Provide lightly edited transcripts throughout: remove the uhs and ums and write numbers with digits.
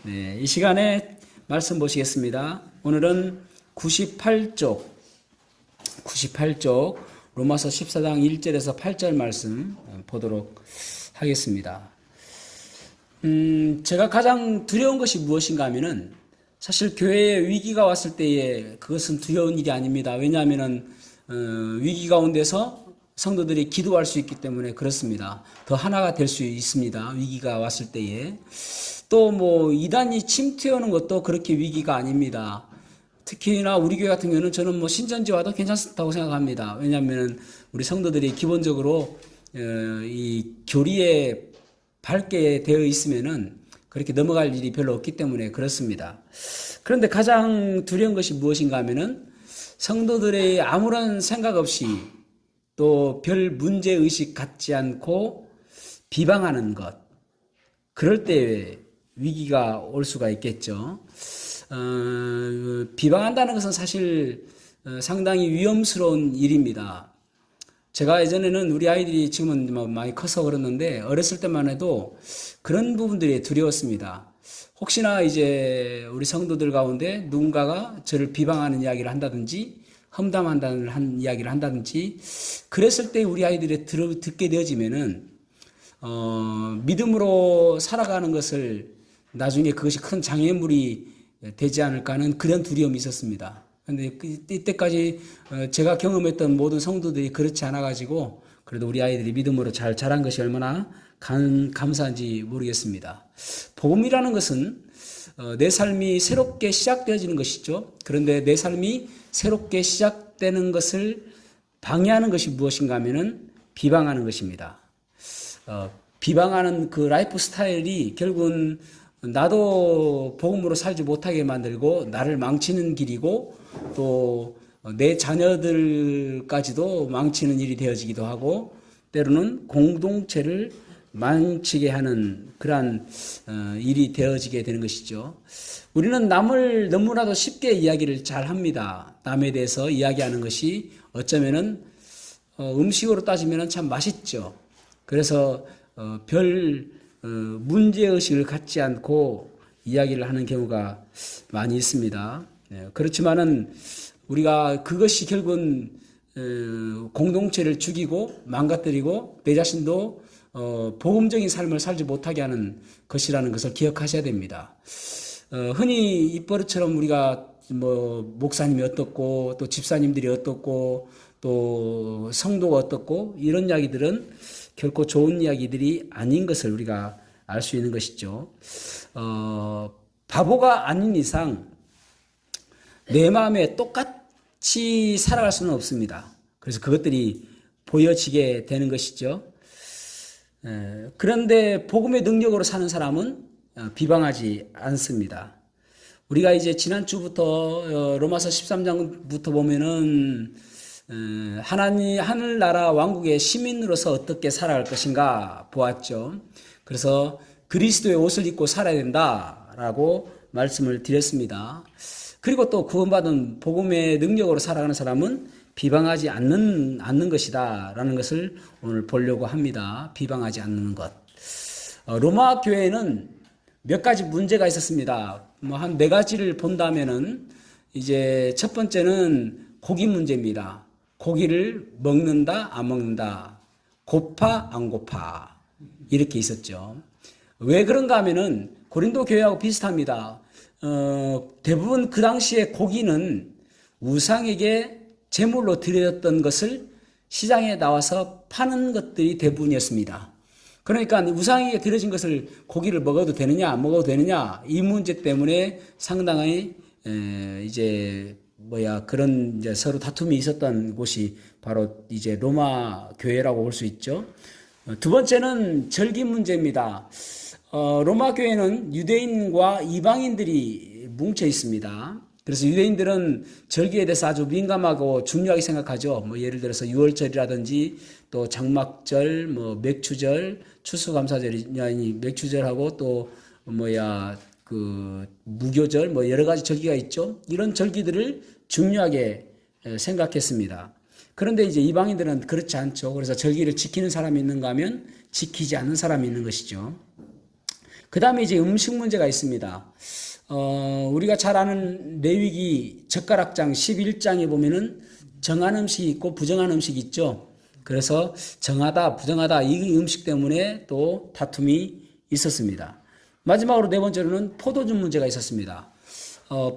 네, 이 시간에 말씀 보시겠습니다. 오늘은 98쪽 로마서 14장 1절에서 8절 말씀 보도록 하겠습니다. 제가 가장 두려운 것이 무엇인가 하면은 사실 교회에 위기가 왔을 때에 그것은 두려운 일이 아닙니다. 왜냐하면은 위기 가운데서 성도들이 기도할 수 있기 때문에 그렇습니다. 더 하나가 될 수 있습니다. 위기가 왔을 때에. 또 이단이 침투해오는 것도 그렇게 위기가 아닙니다. 특히나 우리 교회 같은 경우는 저는 신천지 와도 괜찮다고 생각합니다. 왜냐하면 우리 성도들이 기본적으로 이 교리에 밝게 되어 있으면은 그렇게 넘어갈 일이 별로 없기 때문에 그렇습니다. 그런데 가장 두려운 것이 무엇인가 하면은 성도들의 아무런 생각 없이 또 별 문제의식 갖지 않고 비방하는 것. 그럴 때 위기가 올 수가 있겠죠. 비방한다는 것은 사실 상당히 위험스러운 일입니다. 제가 예전에는 우리 아이들이 지금은 많이 커서 그렇는데 어렸을 때만 해도 그런 부분들이 두려웠습니다. 혹시나 이제 우리 성도들 가운데 누군가가 저를 비방하는 이야기를 한다든지 험담한다는 이야기를 한다든지 그랬을 때 우리 아이들이 듣게 되어지면은 믿음으로 살아가는 것을 나중에 그것이 큰 장애물이 되지 않을까 하는 그런 두려움이 있었습니다. 근데 이때까지 제가 경험했던 모든 성도들이 그렇지 않아가지고 그래도 우리 아이들이 믿음으로 잘 자란 것이 얼마나 감사한지 모르겠습니다. 복음이라는 것은 내 삶이 새롭게 시작되어지는 것이죠. 그런데 내 삶이 새롭게 시작되는 것을 방해하는 것이 무엇인가 하면은 비방하는 것입니다. 비방하는 그 라이프 스타일이 결국은 나도 복음으로 살지 못하게 만들고 나를 망치는 길이고 또 내 자녀들까지도 망치는 일이 되어지기도 하고 때로는 공동체를 망치게 하는 그러한 일이 되어지게 되는 것이죠. 우리는 남을 너무나도 쉽게 이야기를 잘 합니다. 남에 대해서 이야기하는 것이 어쩌면은 음식으로 따지면은 참 맛있죠. 그래서 별 문제의식을 갖지 않고 이야기를 하는 경우가 많이 있습니다. 그렇지만은 우리가 그것이 결국은 공동체를 죽이고 망가뜨리고 내 자신도 복음적인 삶을 살지 못하게 하는 것이라는 것을 기억하셔야 됩니다. 흔히 입버릇처럼 우리가 목사님이 어떻고 또 집사님들이 어떻고 또 성도가 어떻고 이런 이야기들은 결코 좋은 이야기들이 아닌 것을 우리가 알 수 있는 것이죠. 바보가 아닌 이상 내 마음에 똑같이 살아갈 수는 없습니다. 그래서 그것들이 보여지게 되는 것이죠. 그런데 복음의 능력으로 사는 사람은 비방하지 않습니다. 우리가 이제 지난주부터 로마서 13장부터 보면은 하나님 하늘나라 왕국의 시민으로서 어떻게 살아갈 것인가 보았죠. 그래서 그리스도의 옷을 입고 살아야 된다라고 말씀을 드렸습니다. 그리고 또 구원받은 복음의 능력으로 살아가는 사람은 비방하지 않는 것이다라는 것을 오늘 보려고 합니다. 비방하지 않는 것. 로마 교회에는 몇 가지 문제가 있었습니다. 한 네 가지를 본다면은 이제 첫 번째는 고기 문제입니다. 고기를 먹는다, 안 먹는다. 고파, 안 고파. 이렇게 있었죠. 왜 그런가 하면은 고린도 교회하고 비슷합니다. 대부분 그 당시에 고기는 우상에게 제물로 드렸던 것을 시장에 나와서 파는 것들이 대부분이었습니다. 그러니까 우상에게 드려진 것을 고기를 먹어도 되느냐 안 먹어도 되느냐 이 문제 때문에 상당히 그런 이제 서로 다툼이 있었던 곳이 바로 이제 로마 교회라고 볼 수 있죠. 두 번째는 절기 문제입니다. 로마 교회는 유대인과 이방인들이 뭉쳐 있습니다. 그래서 유대인들은 절기에 대해서 아주 민감하고 중요하게 생각하죠. 예를 들어서 유월절이라든지 또 장막절, 맥추절, 추수감사절이 맥추절하고 또 무교절, 여러 가지 절기가 있죠. 이런 절기들을 중요하게 생각했습니다. 그런데 이제 이방인들은 그렇지 않죠. 그래서 절기를 지키는 사람이 있는가 하면 지키지 않는 사람이 있는 것이죠. 그 다음에 이제 음식 문제가 있습니다. 우리가 잘 아는 레위기 젓가락장 11장에 보면은 정한 음식이 있고 부정한 음식이 있죠. 그래서 정하다, 부정하다 이 음식 때문에 또 다툼이 있었습니다. 마지막으로 네 번째로는 포도주 문제가 있었습니다.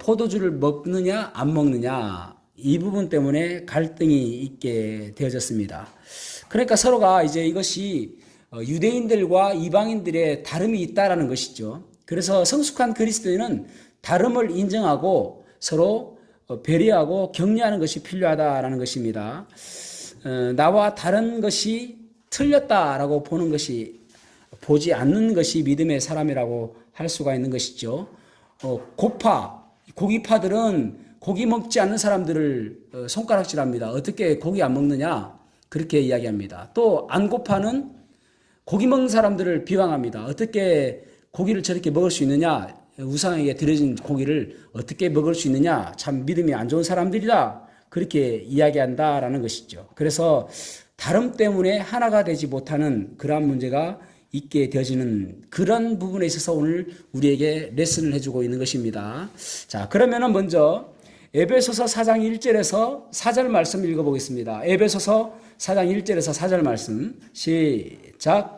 포도주를 먹느냐 안 먹느냐 이 부분 때문에 갈등이 있게 되어졌습니다. 그러니까 서로가 이제 이것이 유대인들과 이방인들의 다름이 있다라는 것이죠. 그래서 성숙한 그리스도인은 다름을 인정하고 서로 배려하고 격려하는 것이 필요하다라는 것입니다. 나와 다른 것이 틀렸다라고 보지 않는 것이 믿음의 사람이라고 할 수가 있는 것이죠. 고기파들은 고기 먹지 않는 사람들을 손가락질합니다. 어떻게 고기 안 먹느냐? 그렇게 이야기합니다. 또 안고파는 고기 먹는 사람들을 비방합니다. 어떻게 고기를 저렇게 먹을 수 있느냐? 우상에게 드려진 고기를 어떻게 먹을 수 있느냐? 참 믿음이 안 좋은 사람들이다. 그렇게 이야기한다라는 것이죠. 그래서 다름 때문에 하나가 되지 못하는 그러한 문제가 있게 되어지는 그런 부분에 있어서 오늘 우리에게 레슨을 해주고 있는 것입니다. 자, 그러면은 먼저 에베소서 4장 1절에서 4절 말씀 읽어보겠습니다. 에베소서 4장 1절에서 4절 말씀 시작.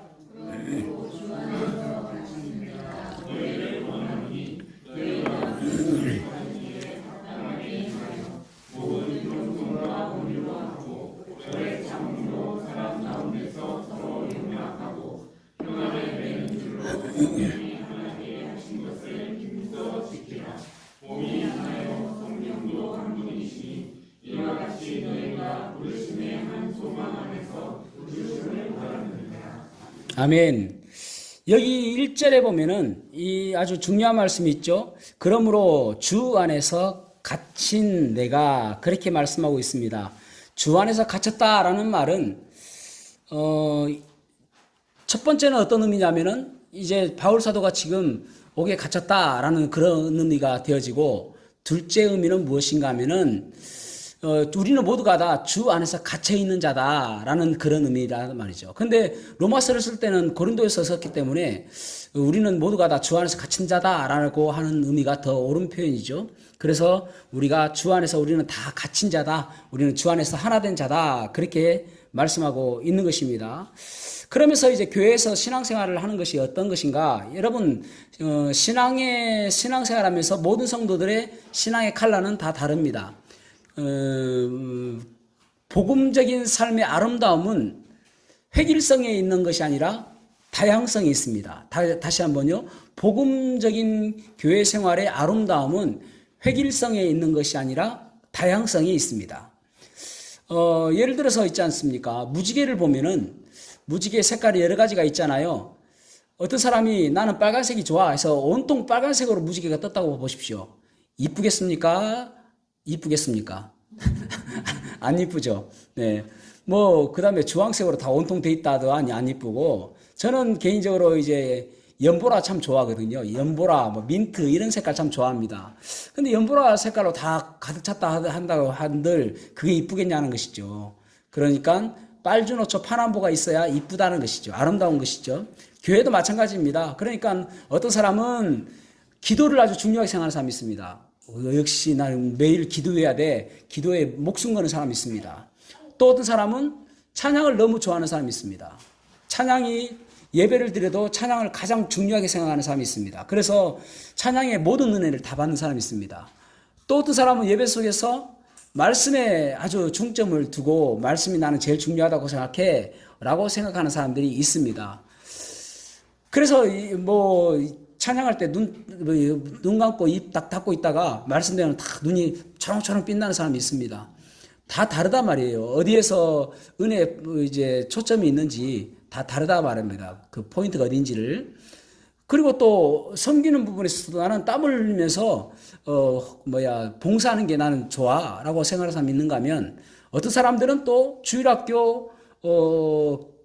아멘. 여기 1절에 보면은 이 아주 중요한 말씀이 있죠. 그러므로 주 안에서 갇힌 내가 그렇게 말씀하고 있습니다. 주 안에서 갇혔다라는 말은 첫 번째는 어떤 의미냐면은 이제 바울 사도가 지금 옥에 갇혔다라는 그런 의미가 되어지고 둘째 의미는 무엇인가 하면은 우리는 모두가 다 주 안에서 갇혀 있는 자다라는 그런 의미란 말이죠. 근데 로마서를 쓸 때는 고린도에서 썼기 때문에 우리는 모두가 다 주 안에서 갇힌 자다라고 하는 의미가 더 옳은 표현이죠. 그래서 우리가 주 안에서 우리는 다 갇힌 자다, 우리는 주 안에서 하나 된 자다 그렇게 말씀하고 있는 것입니다. 그러면서 이제 교회에서 신앙생활을 하는 것이 어떤 것인가? 여러분 신앙생활하면서 모든 성도들의 신앙의 칼라는 다 다릅니다. 복음적인 삶의 아름다움은 획일성에 있는 것이 아니라 다양성이 있습니다. 다시 한번요. 복음적인 교회 생활의 아름다움은 획일성에 있는 것이 아니라 다양성이 있습니다. 예를 들어서 있지 않습니까? 무지개를 보면은 무지개 색깔이 여러 가지가 있잖아요. 어떤 사람이 나는 빨간색이 좋아 해서 온통 빨간색으로 무지개가 떴다고 보십시오. 이쁘겠습니까? 이쁘겠습니까? 안 이쁘죠. 네. 그 다음에 주황색으로 다 온통 돼 있다도 안 이쁘고, 저는 개인적으로 이제 연보라 참 좋아하거든요. 연보라, 민트 이런 색깔 참 좋아합니다. 근데 연보라 색깔로 다 가득 찼다 한다고 한들 그게 이쁘겠냐는 것이죠. 그러니까 빨주노초 파남보가 있어야 이쁘다는 것이죠. 아름다운 것이죠. 교회도 마찬가지입니다. 그러니까 어떤 사람은 기도를 아주 중요하게 생각하는 사람이 있습니다. 역시 나는 매일 기도해야 돼. 기도에 목숨 거는 사람이 있습니다. 또 어떤 사람은 찬양을 너무 좋아하는 사람이 있습니다. 찬양이 예배를 드려도 찬양을 가장 중요하게 생각하는 사람이 있습니다. 그래서 찬양의 모든 은혜를 다 받는 사람이 있습니다. 또 어떤 사람은 예배 속에서 말씀에 아주 중점을 두고 말씀이 나는 제일 중요하다고 생각해 라고 생각하는 사람들이 있습니다. 그래서 찬양할 때 눈 감고 입 딱 닫고 있다가 말씀대로 딱 눈이 초롱초롱 빛나는 사람이 있습니다. 다 다르단 말이에요. 어디에서 은혜 이제 초점이 있는지 다 다르다 말입니다. 그 포인트가 어딘지를. 그리고 또 섬기는 부분에서도 나는 땀을 흘리면서 봉사하는 게 나는 좋아라고 생각하는 사람이 있는가 하면, 어떤 사람들은 또 주일학교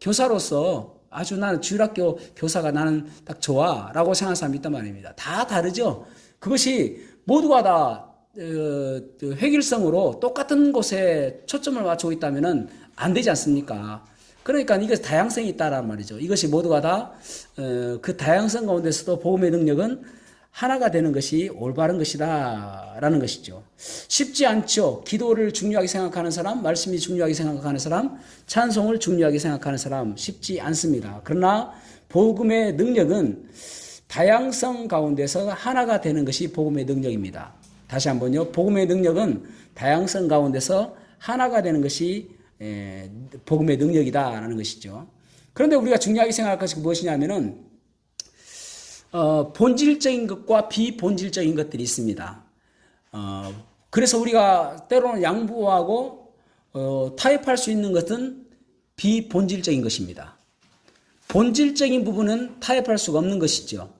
교사로서 아주 나는 주일학교 교사가 나는 딱 좋아라고 생각하는 사람이 있단 말입니다. 다 다르죠. 그것이 모두가 다 획일성으로 똑같은 곳에 초점을 맞추고 있다면은 안 되지 않습니까? 그러니까 이것이 다양성이 있다란 말이죠. 이것이 모두가 다 그 다양성 가운데서도 복음의 능력은 하나가 되는 것이 올바른 것이다 라는 것이죠. 쉽지 않죠. 기도를 중요하게 생각하는 사람, 말씀이 중요하게 생각하는 사람, 찬송을 중요하게 생각하는 사람 쉽지 않습니다. 그러나 복음의 능력은 다양성 가운데서 하나가 되는 것이 복음의 능력입니다. 다시 한번요. 복음의 능력은 다양성 가운데서 하나가 되는 것이 복음의 능력이다라는 것이죠. 그런데 우리가 중요하게 생각할 것이 무엇이냐면은 본질적인 것과 비본질적인 것들이 있습니다. 그래서 우리가 때로는 양보하고 타협할 수 있는 것은 비본질적인 것입니다. 본질적인 부분은 타협할 수가 없는 것이죠.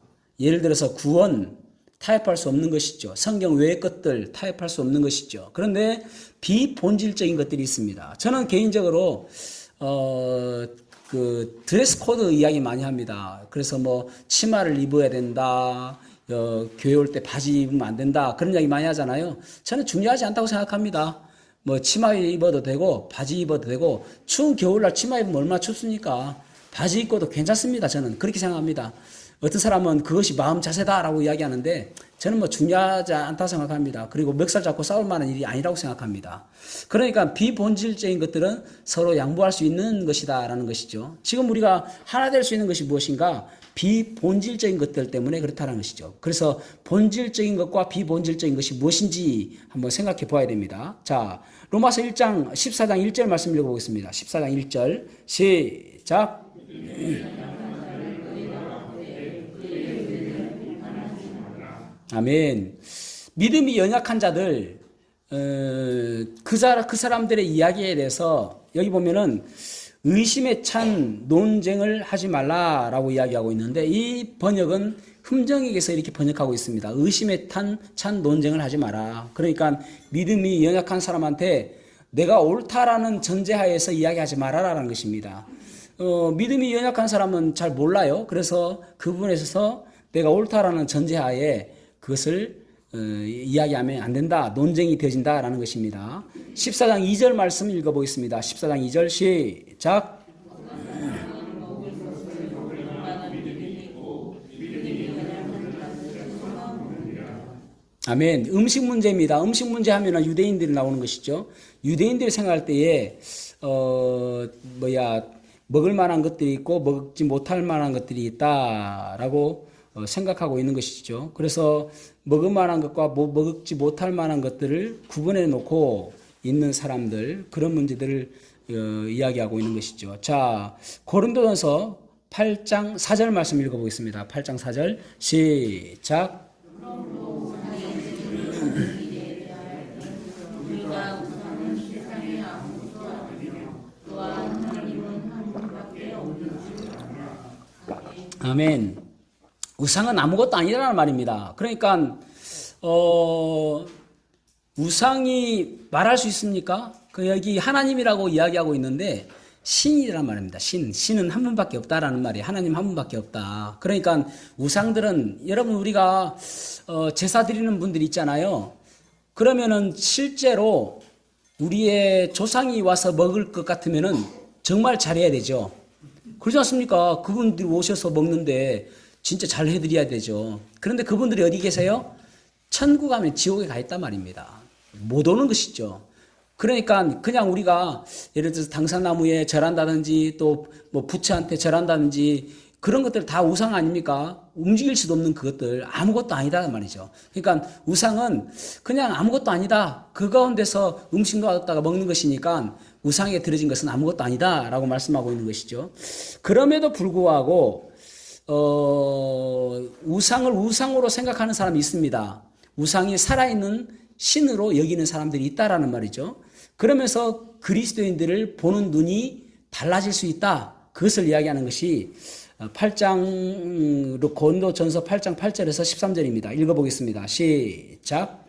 예를 들어서 구원 타협할 수 없는 것이죠. 성경 외의 것들 타협할 수 없는 것이죠. 그런데 비본질적인 것들이 있습니다. 저는 개인적으로 그 드레스 코드 이야기 많이 합니다. 그래서 뭐 치마를 입어야 된다. 교회 올 때 바지 입으면 안 된다. 그런 이야기 많이 하잖아요. 저는 중요하지 않다고 생각합니다. 뭐 치마 입어도 되고 바지 입어도 되고 추운 겨울날 치마 입으면 얼마나 춥습니까? 바지 입고도 괜찮습니다. 저는 그렇게 생각합니다. 어떤 사람은 그것이 마음 자세다라고 이야기하는데 저는 뭐 중요하지 않다고 생각합니다. 그리고 멱살 잡고 싸울 만한 일이 아니라고 생각합니다. 그러니까 비본질적인 것들은 서로 양보할 수 있는 것이다라는 것이죠. 지금 우리가 하나 될 수 있는 것이 무엇인가? 비본질적인 것들 때문에 그렇다는 것이죠. 그래서 본질적인 것과 비본질적인 것이 무엇인지 한번 생각해 보아야 됩니다. 자, 로마서 1장 14장 1절 말씀 읽어보겠습니다. 14장 1절 시작. 아멘. 믿음이 연약한 자들, 그 사람들의 이야기에 대해서 여기 보면은 의심에 찬 논쟁을 하지 말라라고 이야기하고 있는데 이 번역은 흠정에게서 이렇게 번역하고 있습니다. 의심에 찬 논쟁을 하지 마라. 그러니까 믿음이 연약한 사람한테 내가 옳다라는 전제하에서 이야기하지 말아라라는 것입니다. 믿음이 연약한 사람은 잘 몰라요. 그래서 그 부분에 있어서 내가 옳다라는 전제하에 그것을 이야기하면 안 된다. 논쟁이 되어진다라는 것입니다. 14장 2절 말씀 읽어보겠습니다. 14장 2절 시작. 아멘. 음식 문제입니다. 음식 문제 하면 유대인들이 나오는 것이죠. 유대인들이 생각할 때에 먹을 만한 것들이 있고 먹지 못할 만한 것들이 있다라고 생각하고 있는 것이죠. 그래서 먹을 만한 것과 먹지 못할 만한 것들을 구분해 놓고 있는 사람들, 그런 문제들을 이야기하고 있는 것이죠. 자, 고린도전서 8장 4절 말씀 읽어보겠습니다. 8장 4절 시작. 아멘. 우상은 아무것도 아니라는 말입니다. 그러니까 우상이 말할 수 있습니까? 여기 하나님이라고 이야기하고 있는데 신이란 말입니다. 신은 한 분밖에 없다라는 말이에요. 하나님 한 분밖에 없다. 그러니까 우상들은 여러분 우리가 제사 드리는 분들이 있잖아요. 그러면은 실제로 우리의 조상이 와서 먹을 것 같으면은 정말 잘해야 되죠. 그렇지 않습니까? 그분들이 오셔서 먹는데 진짜 잘 해드려야 되죠. 그런데 그분들이 어디 계세요? 천국 가면 지옥에 가 있단 말입니다. 못 오는 것이죠. 그러니까 그냥 우리가 예를 들어서 당산나무에 절한다든지 또 뭐 부처한테 절한다든지 그런 것들 다 우상 아닙니까? 움직일 수도 없는 그것들 아무것도 아니다 말이죠. 그러니까 우상은 그냥 아무것도 아니다. 그 가운데서 음식 놓았다가 먹는 것이니까 우상에 들어진 것은 아무것도 아니다 라고 말씀하고 있는 것이죠. 그럼에도 불구하고 우상을 우상으로 생각하는 사람이 있습니다. 우상이 살아있는 신으로 여기는 사람들이 있다라는 말이죠. 그러면서 그리스도인들을 보는 눈이 달라질 수 있다. 그것을 이야기하는 것이 8장 고린도전서 8장 8절에서 13절입니다. 읽어보겠습니다. 시작.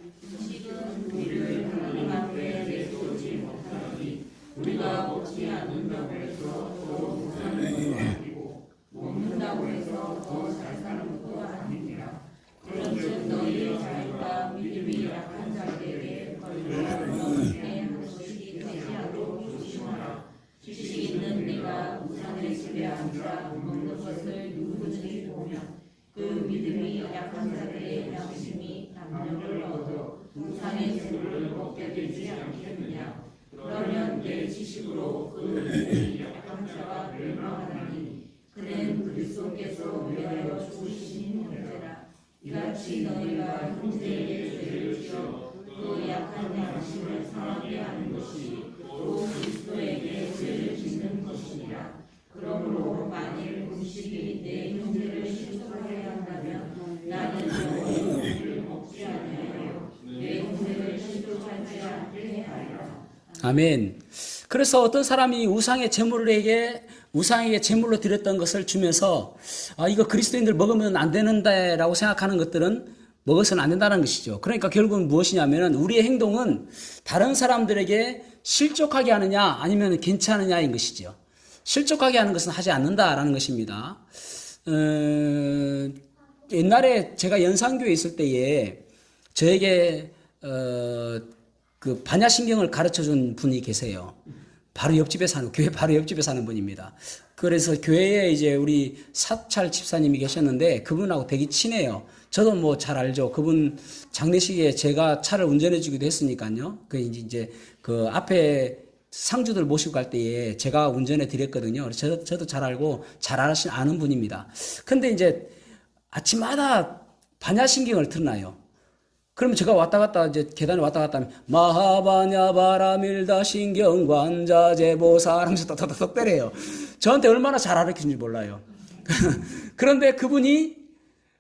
아멘. 그래서 어떤 사람이 우상에게 제물로 드렸던 것을 주면서 이거 그리스도인들 먹으면 안 되는데라고 생각하는 것들은 먹어서는 안 된다는 것이죠. 그러니까 결국은 무엇이냐면은 우리의 행동은 다른 사람들에게 실족하게 하느냐 아니면 괜찮으냐인 것이죠. 실족하게 하는 것은 하지 않는다라는 것입니다. 옛날에 제가 연산교에 있을 때에 저에게 그 반야신경을 가르쳐 준 분이 계세요. 교회 바로 옆집에 사는 분입니다. 그래서 교회에 이제 우리 사찰 집사님이 계셨는데 그분하고 되게 친해요. 저도 뭐 잘 알죠. 그분 장례식에 제가 차를 운전해 주기도 했으니까요. 그 이제 그 앞에 상주들 모시고 갈 때에 제가 운전해 드렸거든요. 그래서 저도 잘 알고 잘 아는 분입니다. 근데 이제 아침마다 반야신경을 틀어놔요. 그러면 제가 왔다 갔다 이제 계단에 왔다 갔다 하면 마하바냐 바라밀다 신경관자제보살 하면서 톡톡톡 때려요. 저한테 얼마나 잘 가르치는지 몰라요. 그런데 그분이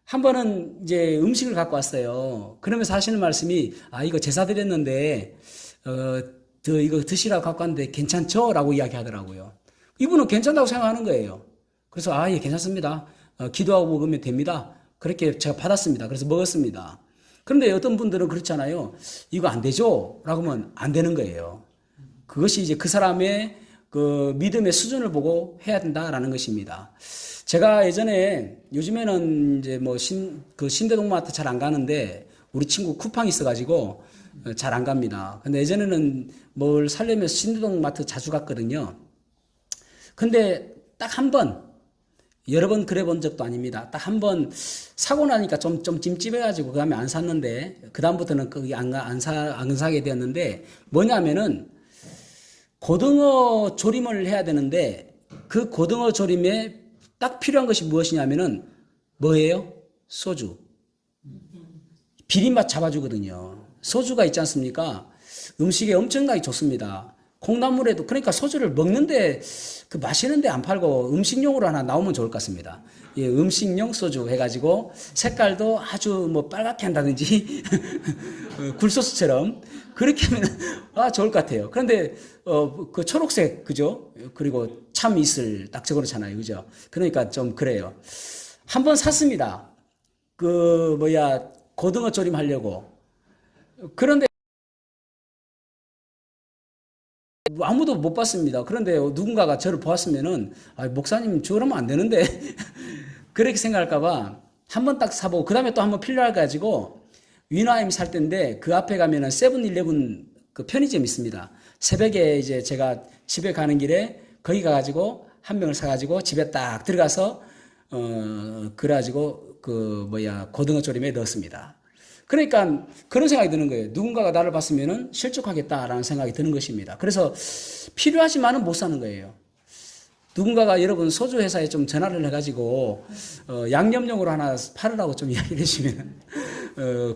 한 번은 이제 음식을 갖고 왔어요. 그러면서 하시는 말씀이 이거 제사 드렸는데 이거 드시라고 갖고 왔는데 괜찮죠? 라고 이야기하더라고요. 이분은 괜찮다고 생각하는 거예요. 그래서 예, 괜찮습니다. 기도하고 먹으면 됩니다. 그렇게 제가 받았습니다. 그래서 먹었습니다. 그런데 어떤 분들은 그렇잖아요. 이거 안 되죠? 라고 하면 안 되는 거예요. 그것이 이제 그 사람의 그 믿음의 수준을 보고 해야 된다라는 것입니다. 제가 요즘에는 이제 뭐 신대동마트 잘 안 가는데 우리 친구 쿠팡 있어가지고 잘 안 갑니다. 근데 예전에는 뭘 살려면 신대동마트 자주 갔거든요. 근데 딱 한 번, 여러 번 그래 본 적도 아닙니다. 딱 한 번 사고 나니까 좀 찜찜해가지고 그 다음에 안 샀는데, 그 다음부터는 거기 안 사게 되었는데, 뭐냐면은 고등어 조림을 해야 되는데, 그 고등어 조림에 딱 필요한 것이 무엇이냐면은 뭐예요? 소주. 비린맛 잡아주거든요. 소주가 있지 않습니까? 음식에 엄청나게 좋습니다. 콩나물에도, 그러니까 소주를 먹는데, 마시는데 안 팔고 음식용으로 하나 나오면 좋을 것 같습니다. 예, 음식용 소주 해가지고 색깔도 아주 뭐 빨갛게 한다든지, 굴소스처럼. 그렇게 하면, 좋을 것 같아요. 그런데, 그 초록색, 그죠? 그리고 참 이슬 딱 적어놓잖아요. 그죠? 그러니까 좀 그래요. 한번 샀습니다. 고등어 조림 하려고. 그런데 아무도 못 봤습니다. 그런데 누군가가 저를 보았으면은, 목사님 저러면 안 되는데. 그렇게 생각할까봐 한 번 딱 사보고, 그 다음에 또 한 번 필요해가지고, 위나임 살 때인데, 그 앞에 가면은 세븐일레븐 그 편의점 있습니다. 새벽에 이제 제가 집에 가는 길에 거기 가가지고 한 병을 사가지고 집에 딱 들어가서, 그래가지고 고등어 조림에 넣었습니다. 그러니까 그런 생각이 드는 거예요. 누군가가 나를 봤으면은 실족하겠다라는 생각이 드는 것입니다. 그래서 필요하지만은 못 사는 거예요. 누군가가 여러분 소주 회사에 좀 전화를 해가지고 양념용으로 하나 팔으라고 좀 이야기를 해주면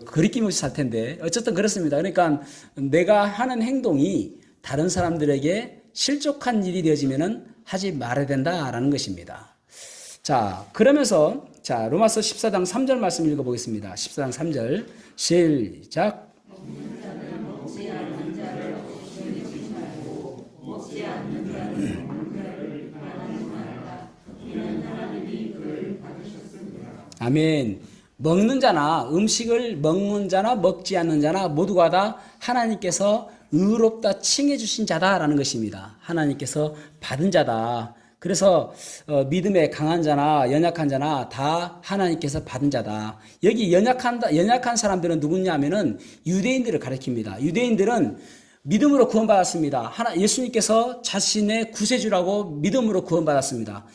거리낌 없이 살 텐데, 어쨌든 그렇습니다. 그러니까 내가 하는 행동이 다른 사람들에게 실족한 일이 되어지면은 하지 말아야 된다라는 것입니다. 자, 그러면서 로마서 14장 3절 말씀 읽어보겠습니다. 14장 3절 시작. 아멘. 먹는 자나 음식을 먹는 자나 먹지 않는 자나 모두가 다 하나님께서 의롭다 칭해 주신 자다라는 것입니다. 하나님께서 받은 자다. 그래서 믿음에 강한 자나 연약한 자나 다 하나님께서 받은 자다. 여기 연약한 사람들은 누구냐면은 유대인들을 가리킵니다. 유대인들은 믿음으로 구원받았습니다. 예수님께서 자신의 구세주라고 믿음으로 구원받았습니다.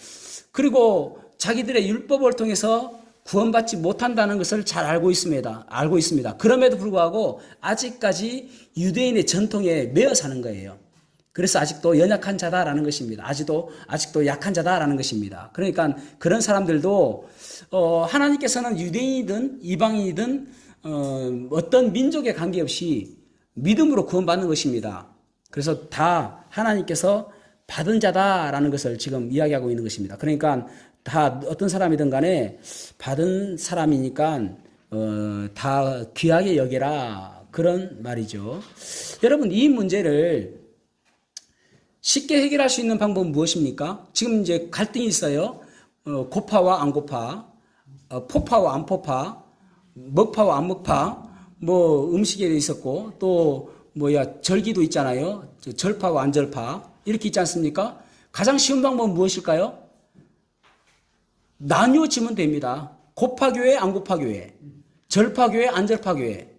그리고 자기들의 율법을 통해서 구원받지 못한다는 것을 잘 알고 있습니다. 그럼에도 불구하고 아직까지 유대인의 전통에 매여 사는 거예요. 그래서 아직도 연약한 자다라는 것입니다. 아직도 약한 자다라는 것입니다. 그러니까 그런 사람들도 하나님께서는 유대인이든 이방인이든 어떤 민족에 관계없이 믿음으로 구원받는 것입니다. 그래서 다 하나님께서 받은 자다라는 것을 지금 이야기하고 있는 것입니다. 그러니까 다 어떤 사람이든 간에 받은 사람이니까 다 귀하게 여겨라, 그런 말이죠. 여러분, 이 문제를 쉽게 해결할 수 있는 방법은 무엇입니까? 지금 이제 갈등이 있어요. 고파와 안 고파, 포파와 안 포파, 먹파와 안 먹파, 뭐 음식에 있었고 또 절기도 있잖아요. 절파와 안 절파 이렇게 있지 않습니까? 가장 쉬운 방법은 무엇일까요? 나뉘어지면 됩니다. 고파교회, 안 고파교회, 절파교회, 안 절파교회,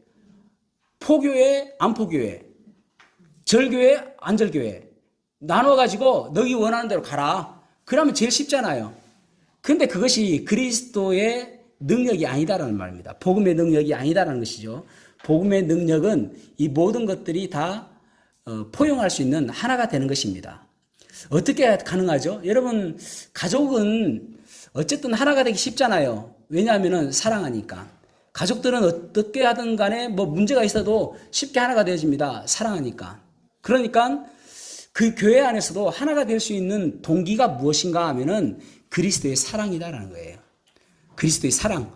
포교회, 안 포교회, 절교회, 안 절교회 나눠가지고 너희 원하는 대로 가라. 그러면 제일 쉽잖아요. 근데 그것이 그리스도의 능력이 아니다라는 말입니다. 복음의 능력이 아니다라는 것이죠. 복음의 능력은 이 모든 것들이 다 포용할 수 있는 하나가 되는 것입니다. 어떻게 가능하죠? 여러분, 가족은 어쨌든 하나가 되기 쉽잖아요. 왜냐하면 사랑하니까. 가족들은 어떻게 하든 간에 뭐 문제가 있어도 쉽게 하나가 되어집니다. 사랑하니까. 그러니까 그 교회 안에서도 하나가 될 수 있는 동기가 무엇인가 하면은 그리스도의 사랑이다라는 거예요. 그리스도의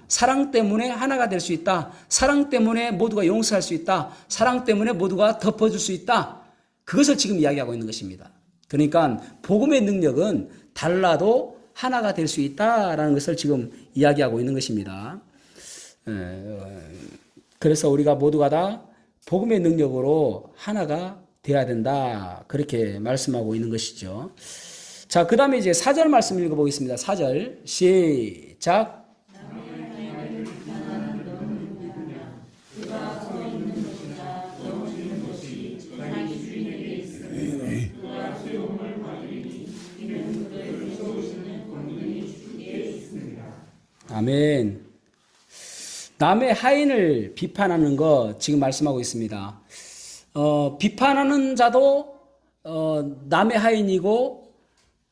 사랑 때문에 하나가 될 수 있다. 사랑 때문에 모두가 용서할 수 있다. 사랑 때문에 모두가 덮어줄 수 있다. 그것을 지금 이야기하고 있는 것입니다. 그러니까 복음의 능력은 달라도 하나가 될 수 있다라는 것을 지금 이야기하고 있는 것입니다. 그래서 우리가 모두가 다 복음의 능력으로 하나가 되어야 된다. 그렇게 말씀하고 있는 것이죠. 자, 그 다음에 이제 4절 말씀 읽어보겠습니다. 4절 시작. 아멘. 남의 하인을 비판하는 거 지금 말씀하고 있습니다. 비판하는 자도 남의 하인이고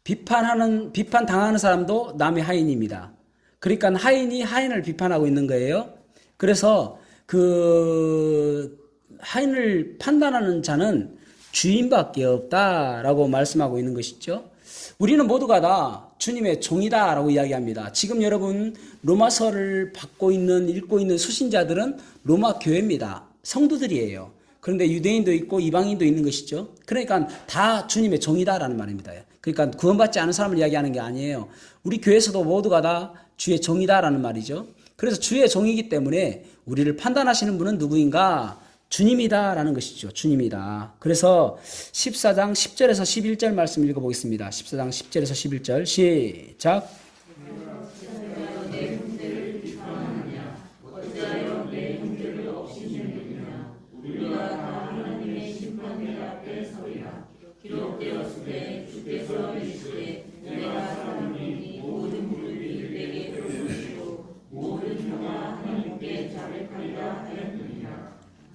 비판 당하는 사람도 남의 하인입니다. 그러니까 하인이 하인을 비판하고 있는 거예요. 그래서 그 하인을 판단하는 자는 주인밖에 없다라고 말씀하고 있는 것이죠. 우리는 모두가 다 주님의 종이다라고 이야기합니다. 지금 여러분 로마서를 읽고 있는 수신자들은 로마 교회입니다. 성도들이에요. 그런데 유대인도 있고 이방인도 있는 것이죠. 그러니까 다 주님의 종이다라는 말입니다. 그러니까 구원받지 않은 사람을 이야기하는 게 아니에요. 우리 교회에서도 모두가 다 주의 종이다라는 말이죠. 그래서 주의 종이기 때문에 우리를 판단하시는 분은 누구인가? 주님이다라는 것이죠. 주님이다. 그래서 14장 10절에서 11절 말씀 읽어보겠습니다. 14장 10절에서 11절 시작.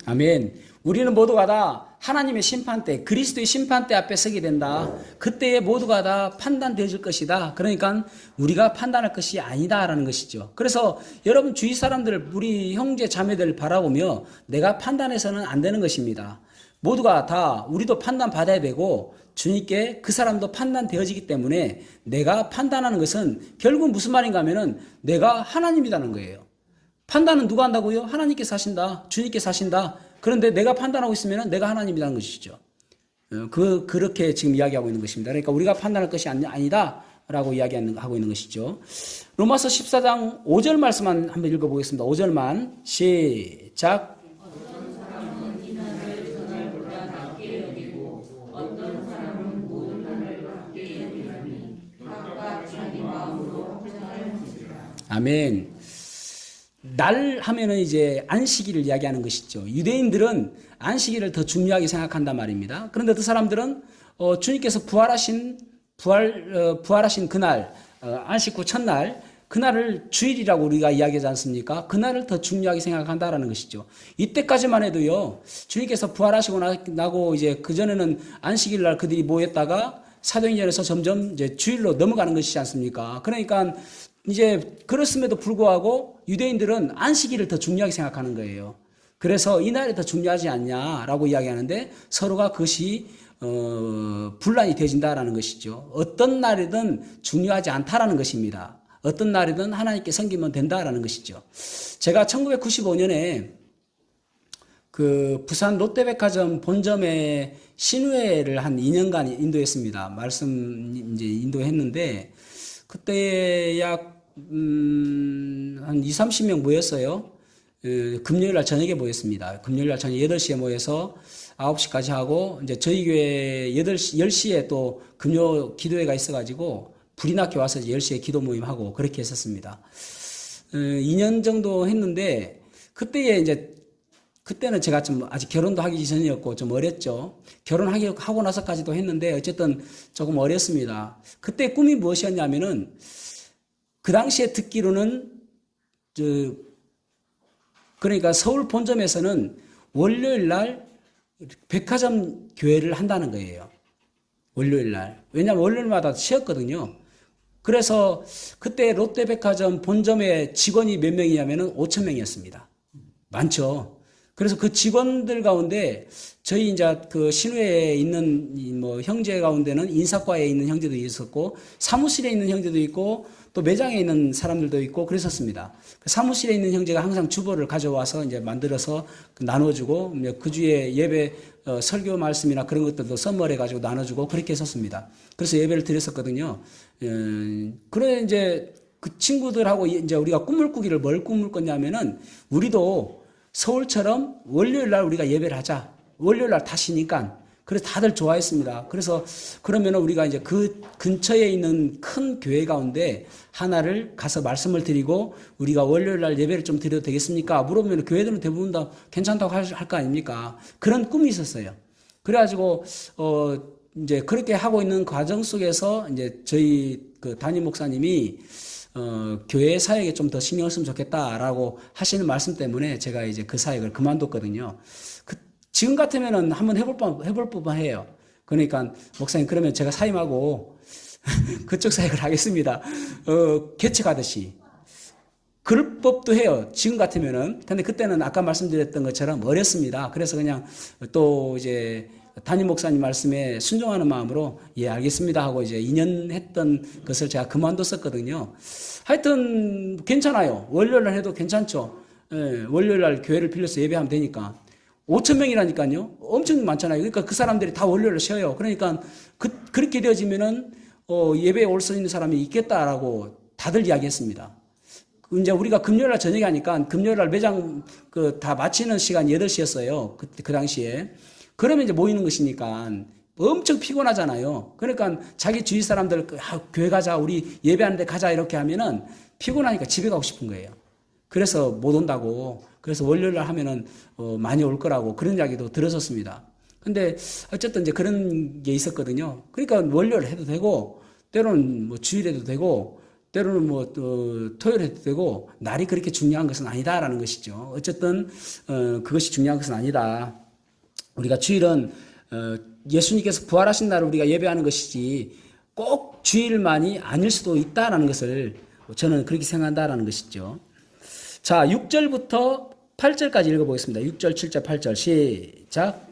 아멘. 우리는 모두가 다 하나님의 심판대, 그리스도의 심판대 앞에 서게 된다. 그때에 모두가 다 판단되어질 것이다. 그러니까 우리가 판단할 것이 아니다라는 것이죠. 그래서 여러분 주위 사람들, 우리 형제 자매들 바라보며 내가 판단해서는 안 되는 것입니다. 모두가 다 우리도 판단받아야 되고 주님께 그 사람도 판단되어지기 때문에 내가 판단하는 것은 결국 무슨 말인가 하면은 내가 하나님이라는 거예요. 판단은 누가 한다고요? 하나님께서 하신다. 주님께서 하신다. 그런데 내가 판단하고 있으면 내가 하나님이라는 것이죠. 그렇게 지금 이야기하고 있는 것입니다. 그러니까 우리가 판단할 것이 아니다라고 이야기하고 있는 것이죠. 로마서 14장 5절 말씀만 한번 읽어보겠습니다. 5절만 시작. 아멘. 날 하면은 이제 안식일을 이야기하는 것이죠. 유대인들은 안식일을 더 중요하게 생각한단 말입니다. 그런데 그 사람들은 주님께서 부활하신 그날, 안식 후 첫날, 그날을 주일이라고 우리가 이야기하지 않습니까? 그날을 더 중요하게 생각한다라는 것이죠. 이때까지만 해도요, 주님께서 부활하시고 나고 이제 그전에는 안식일 날 그들이 모였다가 사도행전에서 점점 이제 주일로 넘어가는 것이지 않습니까? 그러니까 이제 그렇음에도 불구하고 유대인들은 안식일을 더 중요하게 생각하는 거예요. 그래서 이날이 더 중요하지 않냐라고 이야기하는데 서로가 그것이 분란이 되어진다라는 것이죠. 어떤 날이든 중요하지 않다라는 것입니다. 어떤 날이든 하나님께 섬기면 된다라는 것이죠. 제가 1995년에 그 부산 롯데백화점 본점에 신우회를 한 2년간 인도했습니다. 말씀 이제 인도했는데 그때 약 한 2, 30명 모였어요. 금요일 날 저녁에 모였습니다. 금요일 날 저녁 8시에 모여서 9시까지 하고 이제 저희 교회 10시에 또 금요 기도회가 있어가지고 불이 나게 와서 10시에 기도 모임하고 그렇게 했었습니다. 2년 정도 했는데 그때는 제가 좀 아직 결혼도 하기 전이었고 좀 어렸죠. 결혼하고 나서까지도 했는데 어쨌든 조금 어렸습니다. 그때 꿈이 무엇이었냐면은 그 당시에 듣기로는 그러니까 서울 본점에서는 월요일 날 백화점 교회를 한다는 거예요. 월요일 날. 왜냐하면 월요일마다 쉬었거든요. 그래서 그때 롯데백화점 본점의 직원이 몇 명이냐면은 5천 명이었습니다. 많죠. 그래서 그 직원들 가운데 저희 이제 그 신우회에 있는 뭐 형제 가운데는 인사과에 있는 형제도 있었고 사무실에 있는 형제도 있고 또 매장에 있는 사람들도 있고 그랬었습니다. 그 사무실에 있는 형제가 항상 주보를 가져와서 이제 만들어서 나눠주고 그 주에 예배 설교 말씀이나 그런 것들도 선물해 가지고 나눠주고 그렇게 했었습니다. 그래서 예배를 드렸었거든요. 그래 이제 그 친구들하고 이제 우리가 꿈을 꾸기를 뭘 꿈을 꿨냐면은 우리도 서울처럼 월요일 날 우리가 예배를 하자. 월요일 날 다 쉬니까. 그래서 다들 좋아했습니다. 그래서 그러면 우리가 이제 그 근처에 있는 큰 교회 가운데 하나를 가서 말씀을 드리고 우리가 월요일 날 예배를 좀 드려도 되겠습니까? 물어보면 교회들은 대부분 다 괜찮다고 할 거 아닙니까? 그런 꿈이 있었어요. 그래가지고, 이제 그렇게 하고 있는 과정 속에서 이제 저희 그 담임 목사님이 교회 사역에 좀 더 신경을 쓰면 좋겠다라고 하시는 말씀 때문에 제가 이제 그 사역을 그만뒀거든요. 지금 같으면은 한번 해볼 법만 해요. 그러니까, 목사님, 그러면 제가 사임하고 그쪽 사역을 하겠습니다. 개척하듯이. 그럴 법도 해요. 지금 같으면은. 근데 그때는 아까 말씀드렸던 것처럼 어렸습니다. 그래서 그냥 또 이제 담임 목사님 말씀에 순종하는 마음으로 예, 알겠습니다 하고 이제 2년 했던 것을 제가 그만뒀었거든요. 하여튼 괜찮아요. 월요일 날 해도 괜찮죠. 예, 월요일 날 교회를 빌려서 예배하면 되니까. 5천 명이라니까요. 엄청 많잖아요. 그러니까 그 사람들이 다 월요일을 쉬어요. 그러니까 그렇게 되어지면은 예배에 올 수 있는 사람이 있겠다라고 다들 이야기했습니다. 이제 우리가 금요일 날 저녁에 하니까 금요일 날 매장 다 마치는 시간이 8시였어요. 그 당시에. 그러면 이제 모이는 것이니까 엄청 피곤하잖아요. 그러니까 자기 주위 사람들 교회 가자, 우리 예배하는데 가자 이렇게 하면은 피곤하니까 집에 가고 싶은 거예요. 그래서 못 온다고. 그래서 월요일 날 하면은 많이 올 거라고 그런 이야기도 들었었습니다. 근데 어쨌든 이제 그런 게 있었거든요. 그러니까 월요일 해도 되고 때로는 뭐 주일에도 되고 때로는 뭐 토요일 해도 되고 날이 그렇게 중요한 것은 아니다라는 것이죠. 어쨌든 그것이 중요한 것은 아니다. 우리가 주일은 예수님께서 부활하신 날을 우리가 예배하는 것이지 꼭 주일만이 아닐 수도 있다라는 것을 저는 그렇게 생각한다라는 것이죠. 자, 6절부터 8절까지 읽어보겠습니다. 6절, 7절, 8절 시작.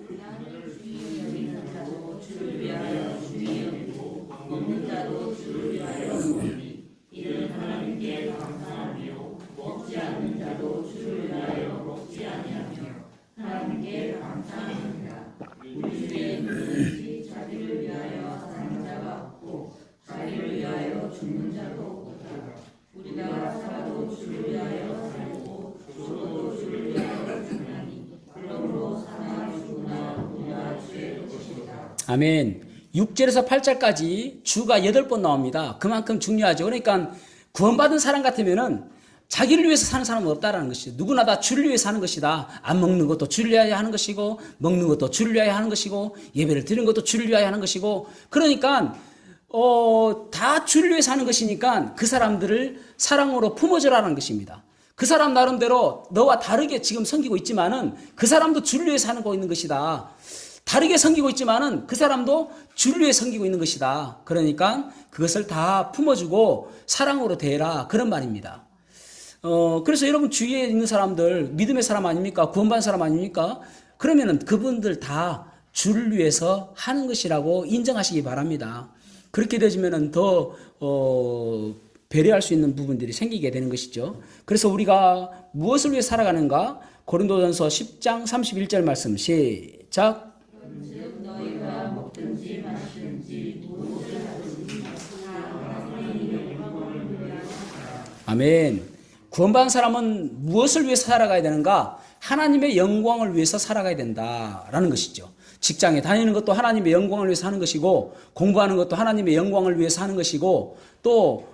아멘. 6절에서 8절까지 주가 8번 나옵니다. 그만큼 중요하죠. 그러니까 구원받은 사람 같으면은 자기를 위해서 사는 사람은 없다라는 것이죠. 누구나 다 주를 위해서 사는 것이다. 안 먹는 것도 주를 위하여 하는 것이고, 먹는 것도 주를 위하여 하는 것이고, 예배를 드리는 것도 주를 위하여 하는 것이고, 그러니까 다 주를 위해 사는 것이니까 그 사람들을 사랑으로 품어주라는 것입니다. 그 사람 나름대로 너와 다르게 지금 섬기고 있지만은 그 사람도 주를 위해 사는 거 있는 것이다. 다르게 섬기고 있지만은 그 사람도 주를 위해 섬기고 있는 것이다. 그러니까 그것을 다 품어주고 사랑으로 대해라. 그런 말입니다. 그래서 여러분 주위에 있는 사람들, 믿음의 사람 아닙니까? 구원받은 사람 아닙니까? 그러면은 그분들 다 주를 위해서 하는 것이라고 인정하시기 바랍니다. 그렇게 되지면은 더, 배려할 수 있는 부분들이 생기게 되는 것이죠. 그래서 우리가 무엇을 위해 살아가는가? 고린도전서 10장 31절 말씀 시작. 아멘. 구원받은 사람은 무엇을 위해서 살아가야 되는가? 하나님의 영광을 위해서 살아가야 된다라는 것이죠. 직장에 다니는 것도 하나님의 영광을 위해서 하는 것이고, 공부하는 것도 하나님의 영광을 위해서 하는 것이고, 또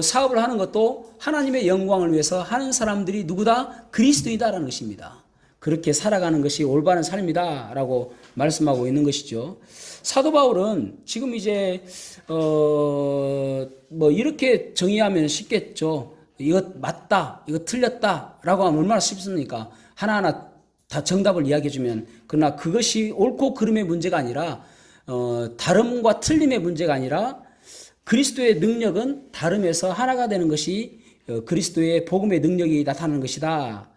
사업을 하는 것도 하나님의 영광을 위해서 하는 사람들이 누구다? 그리스도이다라는 것입니다. 그렇게 살아가는 것이 올바른 삶이다라고 말씀하고 있는 것이죠. 사도 바울은 지금 이제 이렇게 정의하면 쉽겠죠. 이것 맞다, 이거 틀렸다라고 하면 얼마나 쉽습니까? 하나하나 다 정답을 이야기해주면. 그러나 그것이 옳고 그름의 문제가 아니라 다름과 틀림의 문제가 아니라 그리스도의 능력은 다름에서 하나가 되는 것이 그리스도의 복음의 능력이 나타나는 것이다.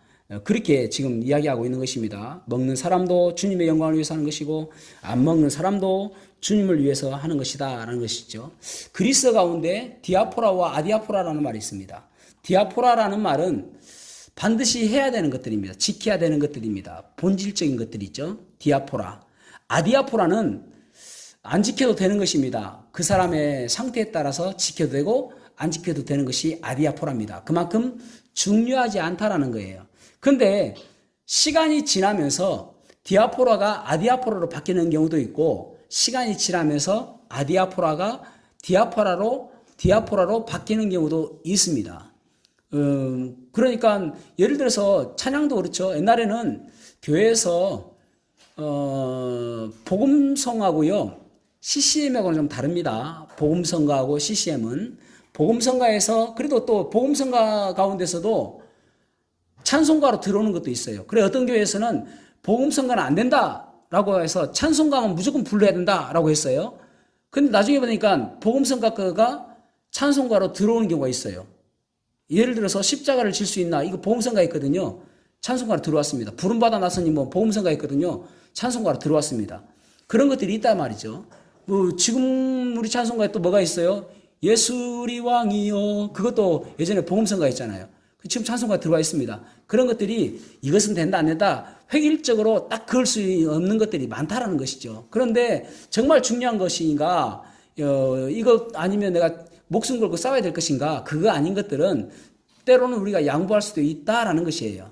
그렇게 지금 이야기하고 있는 것입니다. 먹는 사람도 주님의 영광을 위해서 하는 것이고 안 먹는 사람도 주님을 위해서 하는 것이다 라는 것이죠. 그리스 가운데 디아포라와 아디아포라라는 말이 있습니다. 디아포라라는 말은 반드시 해야 되는 것들입니다. 지켜야 되는 것들입니다. 본질적인 것들이죠. 디아포라. 아디아포라는 안 지켜도 되는 것입니다. 그 사람의 상태에 따라서 지켜도 되고 안 지켜도 되는 것이 아디아포라입니다. 그만큼 중요하지 않다라는 거예요. 근데 시간이 지나면서 디아포라가 아디아포라로 바뀌는 경우도 있고 시간이 지나면서 아디아포라가 디아포라로 바뀌는 경우도 있습니다. 그러니까 예를 들어서 찬양도 그렇죠. 옛날에는 교회에서 복음성하고요 CCM하고는 좀 다릅니다. 복음성가하고 CCM은 복음성가에서 그래도 또 복음성가 가운데서도 찬송가로 들어오는 것도 있어요. 그래 어떤 교회에서는 복음성가는 안 된다라고 해서 찬송가만 무조건 불러야 된다라고 했어요. 근데 나중에 보니까 복음성가가 찬송가로 들어오는 경우가 있어요. 예를 들어서 십자가를 질 수 있나? 이거 복음성가 있거든요. 찬송가로 들어왔습니다. 부름받아 나서니 뭐 복음성가 있거든요. 찬송가로 들어왔습니다. 그런 것들이 있단 말이죠. 지금 우리 찬송가에 또 뭐가 있어요? 예수 우리 왕이요. 그것도 예전에 복음성가 있잖아요. 지금 찬송가 들어와 있습니다. 그런 것들이 이것은 된다 안 된다 획일적으로 딱 그을 수 없는 것들이 많다라는 것이죠. 그런데 정말 중요한 것인가 이거 아니면 내가 목숨 걸고 싸워야 될 것인가 그거 아닌 것들은 때로는 우리가 양보할 수도 있다라는 것이에요.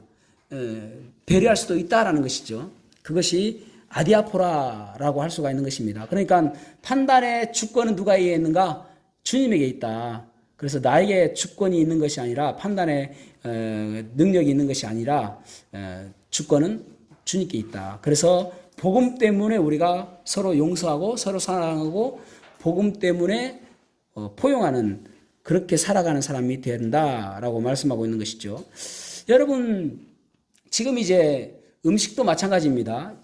배려할 수도 있다라는 것이죠. 그것이 아디아포라라고 할 수가 있는 것입니다. 그러니까 판단의 주권은 누가에게 있는가? 주님에게 있다. 그래서 나에게 주권이 있는 것이 아니라 판단의 능력이 있는 것이 아니라 주권은 주님께 있다. 그래서 복음 때문에 우리가 서로 용서하고 서로 사랑하고 복음 때문에 포용하는 그렇게 살아가는 사람이 된다라고 말씀하고 있는 것이죠. 여러분 지금 이제 음식도 마찬가지입니다.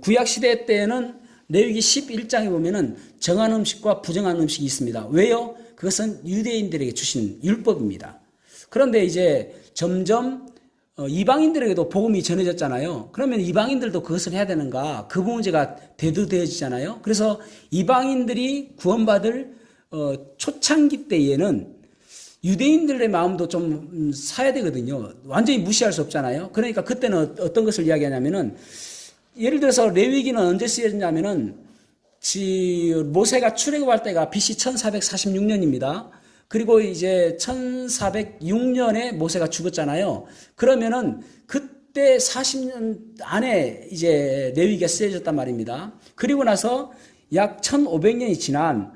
구약 시대 때는 레위기 11장에 보면은 정한 음식과 부정한 음식이 있습니다. 왜요? 그것은 유대인들에게 주신 율법입니다. 그런데 이제 점점 이방인들에게도 복음이 전해졌잖아요. 그러면 이방인들도 그것을 해야 되는가? 그 문제가 대두되어지잖아요. 그래서 이방인들이 구원받을 초창기 때에는 유대인들의 마음도 좀 사야 되거든요. 완전히 무시할 수 없잖아요. 그러니까 그때는 어떤 것을 이야기하냐면은 예를 들어서 레위기는 언제 쓰여졌냐면은 모세가 출애굽할 때가 BC 1446년입니다. 그리고 이제 1406년에 모세가 죽었잖아요. 그러면은 그때 40년 안에 이제 레위기가 쓰여졌단 말입니다. 그리고 나서 약 1500년이 지난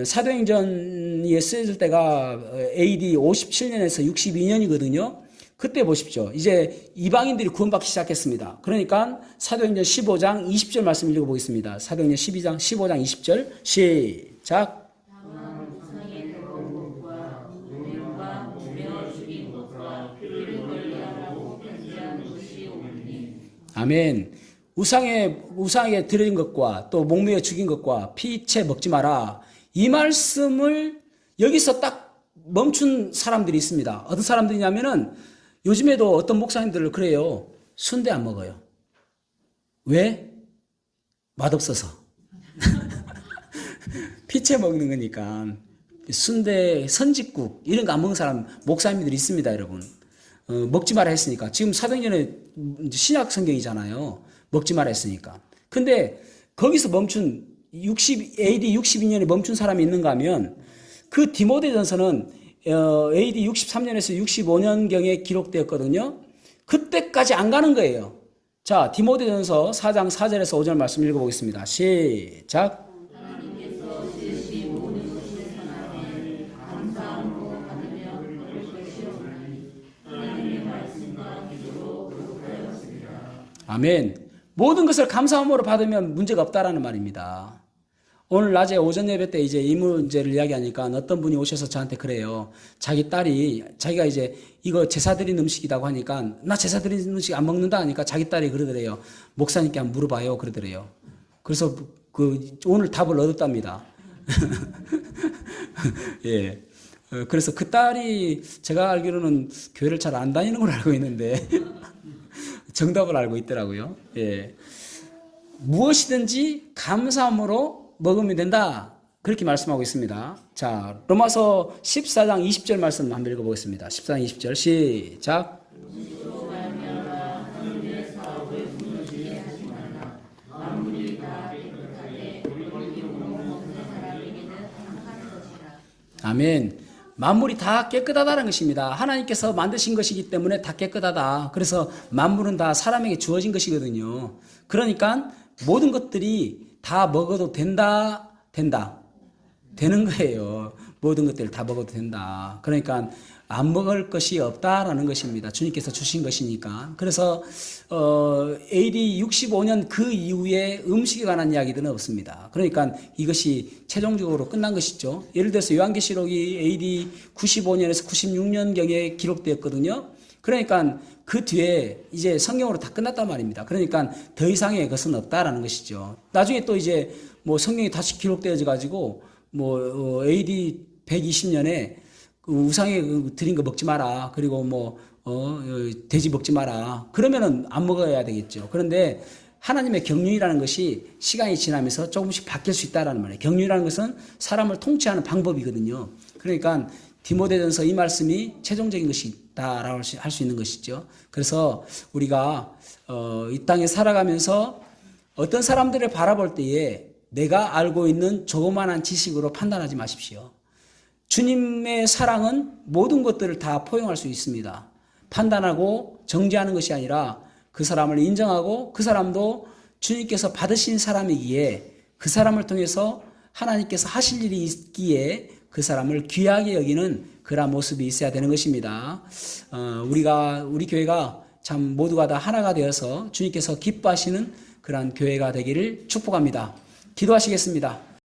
사도행전이 쓰여질 때가 AD 57년에서 62년이거든요. 그때 보십시오. 이제 이방인들이 구원받기 시작했습니다. 그러니까 사도행전 15장 20절 말씀 읽어보겠습니다. 사도행전 15장 20절 시작. 아멘. 우상에 드린 것과 또 목매어 죽인 것과 피채 먹지 마라. 이 말씀을 여기서 딱 멈춘 사람들이 있습니다. 어떤 사람들이냐면은 요즘에도 어떤 목사님들을 그래요. 순대 안 먹어요. 왜? 맛없어서. 피채 먹는 거니까. 순대, 선짓국 이런 거 안 먹는 사람 목사님들이 있습니다, 여러분. 먹지 마라 했으니까. 지금 사도행전에 신약 성경이잖아요. 먹지 마라 했으니까. 근데 거기서 멈춘 AD 62년에 멈춘 사람이 있는가 하면 그 디모데전서는 AD 63년에서 65년경에 기록되었거든요. 그때까지 안 가는 거예요. 자, 디모데전서 4장 4절에서 5절 말씀 읽어보겠습니다. 시작. 아멘. 모든 것을 감사함으로 받으면 문제가 없다라는 말입니다. 오늘 낮에 오전 예배 때 이제 이 문제를 이야기하니까 어떤 분이 오셔서 저한테 그래요. 자기 딸이 자기가 이제 이거 제사 드린 음식이라고 하니까 나 제사 드린 음식 안 먹는다 하니까 자기 딸이 그러더래요. 목사님께 한번 물어봐요. 그러더래요. 그래서 오늘 답을 얻었답니다. 예. 그래서 그 딸이 제가 알기로는 교회를 잘 안 다니는 걸 알고 있는데 정답을 알고 있더라고요. 예. 무엇이든지 감사함으로 먹으면 된다. 그렇게 말씀하고 있습니다. 자, 로마서 14장 20절 말씀 한번 읽어보겠습니다. 14장 20절 시작. 아멘. 만물이 다 깨끗하다는 것입니다. 하나님께서 만드신 것이기 때문에 다 깨끗하다. 그래서 만물은 다 사람에게 주어진 것이거든요. 그러니까 모든 것들이 다 먹어도 되는 거예요. 모든 것들을 다 먹어도 된다. 그러니까 안 먹을 것이 없다라는 것입니다. 주님께서 주신 것이니까. 그래서 AD 65년 그 이후에 음식에 관한 이야기들은 없습니다. 그러니까 이것이 최종적으로 끝난 것이죠. 예를 들어서 요한계시록이 AD 95년에서 96년경에 기록되었거든요. 그러니까 그 뒤에 이제 성경으로 다 끝났단 말입니다. 그러니까 더 이상의 것은 없다라는 것이죠. 나중에 또 이제 뭐 성경이 다시 기록되어져 가지고 뭐 AD 120년에 우상에 드린 거 먹지 마라. 그리고 돼지 먹지 마라. 그러면은 안 먹어야 되겠죠. 그런데 하나님의 경륜이라는 것이 시간이 지나면서 조금씩 바뀔 수 있다라는 말이에요. 경륜이라는 것은 사람을 통치하는 방법이거든요. 그러니까 디모데전서 이 말씀이 최종적인 것이다라고 할 수 있는 것이죠. 그래서 우리가 이 땅에 살아가면서 어떤 사람들을 바라볼 때에 내가 알고 있는 조그만한 지식으로 판단하지 마십시오. 주님의 사랑은 모든 것들을 다 포용할 수 있습니다. 판단하고 정죄하는 것이 아니라 그 사람을 인정하고 그 사람도 주님께서 받으신 사람이기에 그 사람을 통해서 하나님께서 하실 일이 있기에 그 사람을 귀하게 여기는 그러한 모습이 있어야 되는 것입니다. 우리 교회가 참 모두가 다 하나가 되어서 주님께서 기뻐하시는 그러한 교회가 되기를 축복합니다. 기도하시겠습니다.